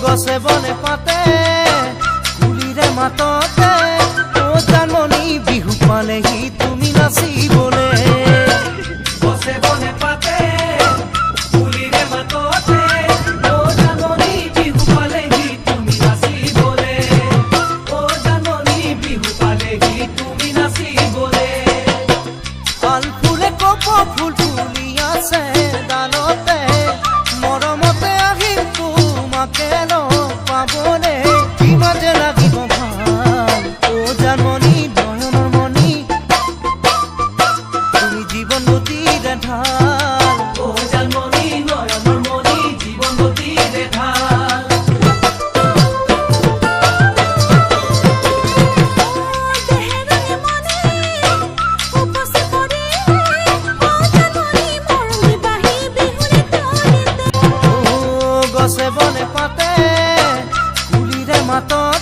গছে বনে পাতে কুলিৰে মাততে ও জানমণি বিহু পালেহি তুমি নাচিবলে গছে বনে পাতে কুলিৰে মাততে ও জানমণি বিহু পালেহি তুমি নাচিবলে ও জানমণি বিহু পালেহি তুমি নাচিবলে পাল ফুলে কপ ফুল ফুলি আছে ডালতে মৰমতে আহিম তোমাকে পাবলে কিমানে লাগিব ভাল ও জানমণি নয়নৰ মণি তুমি জীৱন গতিৰে ঢাল ও জানমণি নয়নৰ মণি জীৱন গতিৰে ঢাল গছে বনে পাতে কুলিৰে মাততে